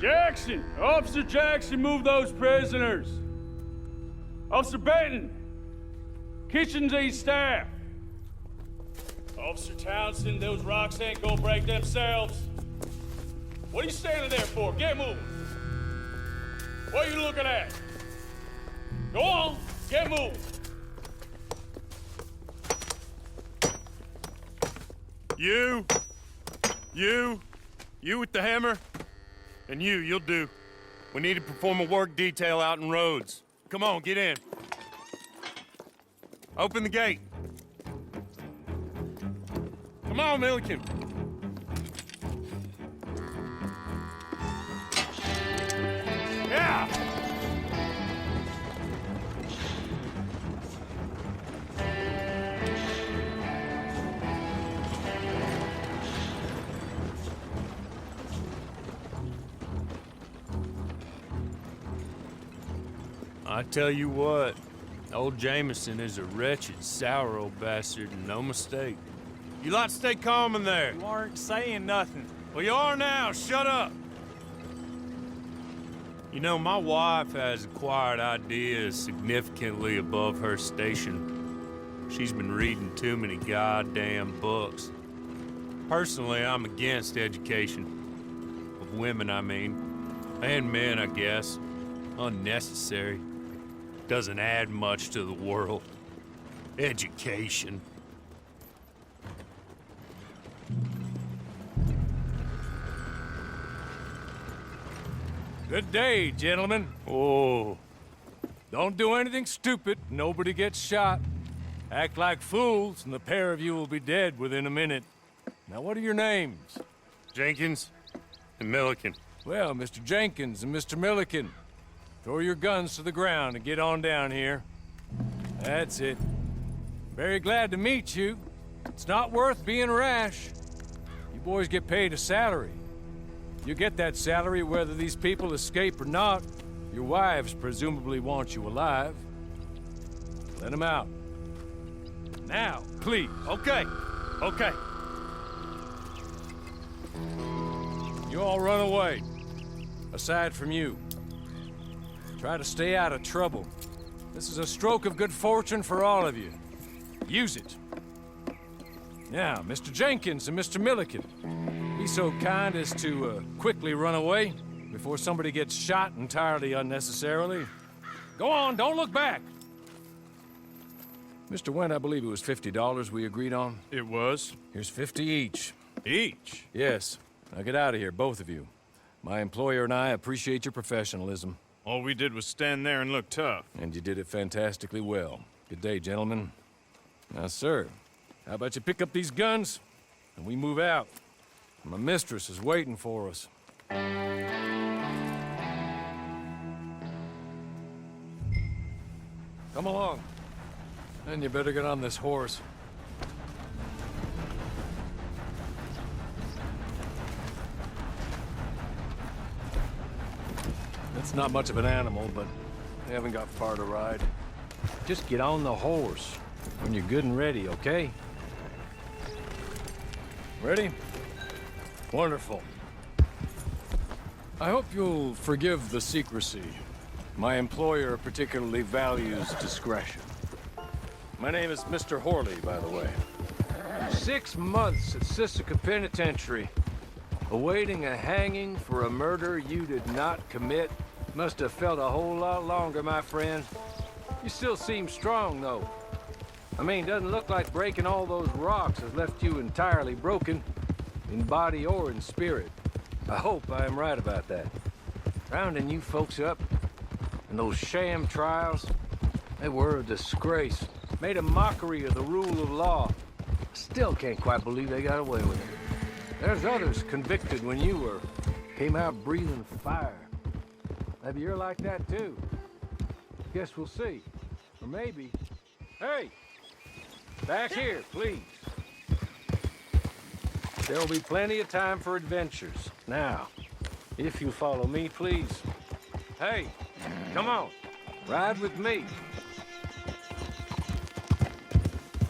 Jackson! Officer Jackson, move those prisoners! Officer Benton! Kitchens these staff! Officer Townsend, those rocks ain't gonna break themselves. What are you standing there for? Get moving! What are you looking at? Go on, get moving! You with the hammer? And you'll do. We need to perform a work detail out in Rhodes. Come on, get in. Open the gate. Come on, Milliken. Yeah! I tell you what, old Jameson is a wretched, sour old bastard, and no mistake. You lot stay calm in there. You aren't saying nothing. Well, you are now. Shut up. You know, my wife has acquired ideas significantly above her station. She's been reading too many goddamn books. Personally, I'm against education. Of women, I mean. And men, I guess. Unnecessary. Doesn't add much to the world. Education. Good day, gentlemen. Oh. Don't do anything stupid. Nobody gets shot. Act like fools, and the pair of you will be dead within a minute. Now, what are your names? Jenkins and Milliken. Well, Mr. Jenkins and Mr. Milliken, throw your guns to the ground and get on down here. That's it. Very glad to meet you. It's not worth being rash. You boys get paid a salary. You get that salary whether these people escape or not. Your wives presumably want you alive. Let them out. Now, please. Okay. You all run away. Aside from you. Try to stay out of trouble. This is a stroke of good fortune for all of you. Use it. Now, Mr. Jenkins and Mr. Milliken, be so kind as to quickly run away before somebody gets shot entirely unnecessarily. Go on, don't look back. Mr. Wendt, I believe it was $50 we agreed on. It was. Here's 50 each. Each? Yes. Now get out of here, both of you. My employer and I appreciate your professionalism. All we did was stand there and look tough. And you did it fantastically well. Good day, gentlemen. Now, sir, how about you pick up these guns and we move out? My mistress is waiting for us. Come along. And you better get on this horse. It's not much of an animal, but they haven't got far to ride. Just get on the horse when you're good and ready, okay? Ready? Wonderful. I hope you'll forgive the secrecy. My employer particularly values discretion. My name is Mr. Horley, by the way. 6 months at Sisika Penitentiary, awaiting a hanging for a murder you did not commit. Must have felt a whole lot longer, my friend. You still seem strong, though. I mean, doesn't look like breaking all those rocks has left you entirely broken, in body or in spirit. I hope I am right about that. Rounding you folks up, and those sham trials, they were a disgrace. Made a mockery of the rule of law. Still can't quite believe they got away with it. There's others convicted when you were. Came out breathing fire. Maybe you're like that too. Guess we'll see. Or maybe... Hey! Back here, please. There'll be plenty of time for adventures. Now, if you follow me, please. Hey, come on. Ride with me.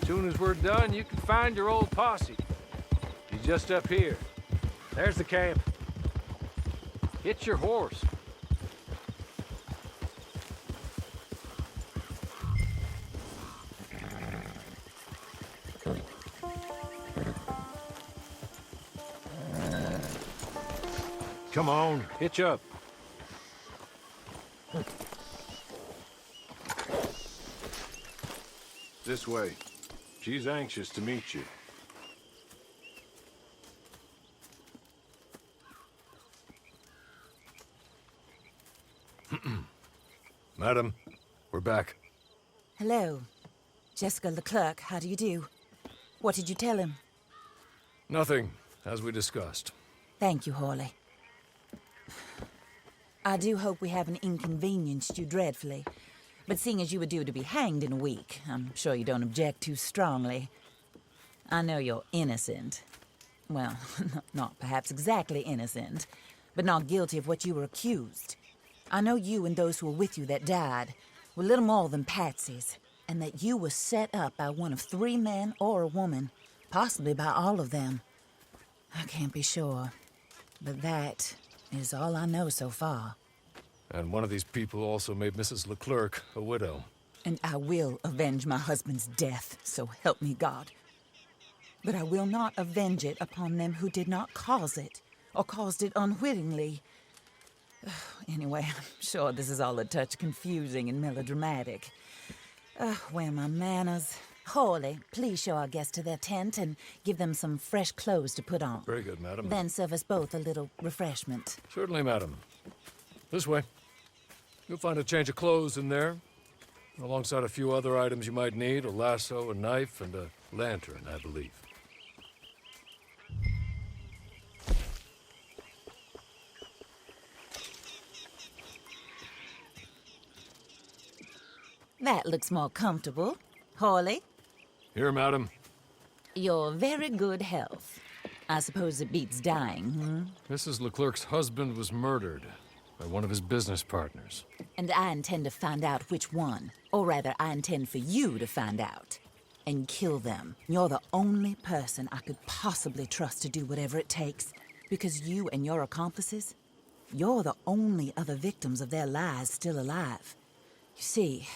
As soon as we're done, you can find your old posse. He's just up here. There's the camp. Hit your horse. Come on, hitch up. This way. She's anxious to meet you. Madam, we're back. Hello. Jessica Leclerc, how do you do? What did you tell him? Nothing, as we discussed. Thank you, Hawley. I do hope we haven't inconvenienced you dreadfully. But seeing as you were due to be hanged in a week, I'm sure you don't object too strongly. I know you're innocent. Well, not perhaps exactly innocent, but not guilty of what you were accused. I know you and those who were with you that died were little more than patsies, and that you were set up by one of 3 men or a woman, possibly by all of them. I can't be sure, but that is all I know so far. And one of these people also made Mrs. Leclerc a widow. And I will avenge my husband's death, so help me God. But I will not avenge it upon them who did not cause it, or caused it unwittingly. Anyway, I'm sure this is all a touch confusing and melodramatic. Where are my manners? Hawley, please show our guests to their tent and give them some fresh clothes to put on. Very good, madam. Then serve us both a little refreshment. Certainly, madam. This way. You'll find a change of clothes in there, alongside a few other items you might need, a lasso, a knife, and a lantern, I believe. That looks more comfortable. Hawley, Here, madam. your very good health. I suppose it beats dying, Mrs. Leclerc's husband was murdered by one of his business partners. And I intend to find out which one. Or rather, I intend for you to find out. And kill them. You're the only person I could possibly trust to do whatever it takes. Because you and your accomplices, you're the only other victims of their lies still alive. You see,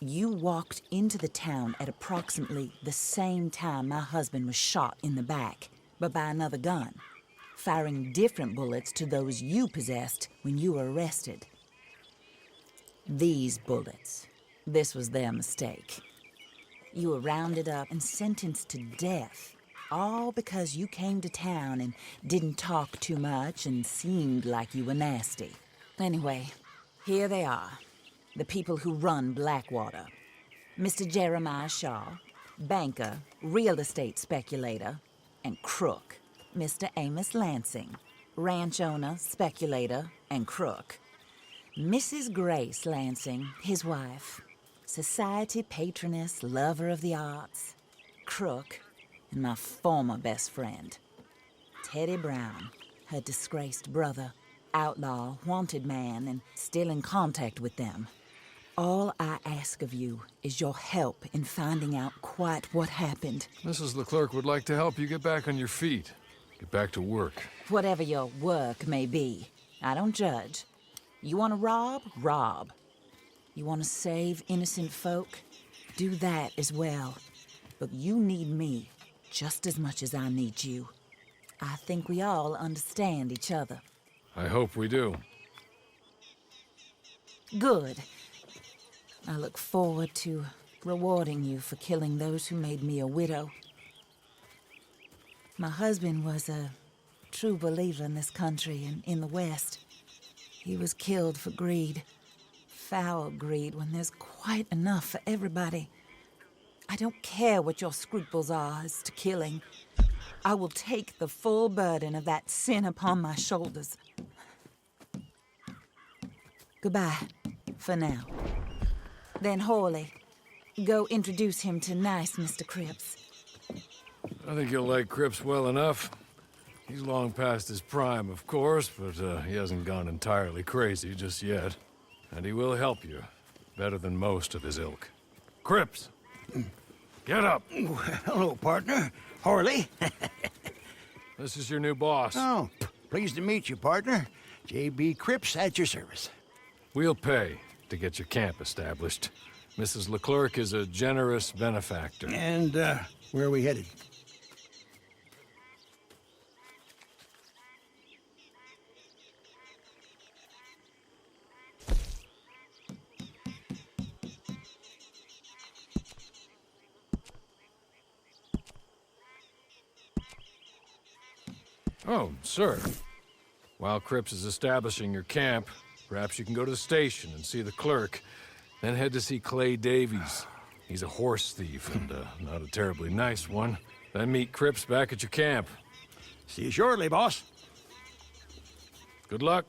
you walked into the town at approximately the same time my husband was shot in the back, but by another gun, firing different bullets to those you possessed when you were arrested. These bullets, this was their mistake. You were rounded up and sentenced to death, all because you came to town and didn't talk too much and seemed like you were nasty. Anyway, here they are. The people who run Blackwater. Mr. Jeremiah Shaw, banker, real estate speculator, and crook. Mr. Amos Lansing, ranch owner, speculator, and crook. Mrs. Grace Lansing, his wife, society patroness, lover of the arts, crook, and my former best friend. Teddy Brown, her disgraced brother, outlaw, wanted man, and still in contact with them. All I ask of you is your help in finding out quite what happened. Mrs. Leclerc would like to help you get back on your feet. Get back to work. Whatever your work may be, I don't judge. You want to rob? Rob. You want to save innocent folk? Do that as well. But you need me just as much as I need you. I think we all understand each other. I hope we do. Good. I look forward to rewarding you for killing those who made me a widow. My husband was a true believer in this country and in the West. He was killed for greed. Foul greed when there's quite enough for everybody. I don't care what your scruples are as to killing. I will take the full burden of that sin upon my shoulders. Goodbye, for now. Then Hawley, go introduce him to nice Mr. Cripps. I think you'll like Cripps well enough. He's long past his prime, of course, but he hasn't gone entirely crazy just yet. And he will help you, better than most of his ilk. Cripps! Get up! Hello, partner. Hawley. This is your new boss. Oh, pleased to meet you, partner. J.B. Cripps at your service. We'll pay to get your camp established. Mrs. Leclerc is a generous benefactor. And, where are we headed? Oh, sir. While Cripps is establishing your camp, perhaps you can go to the station and see the clerk, then head to see Clay Davies. He's a horse thief, and not a terribly nice one. Then meet Cripps back at your camp. See you shortly, boss. Good luck.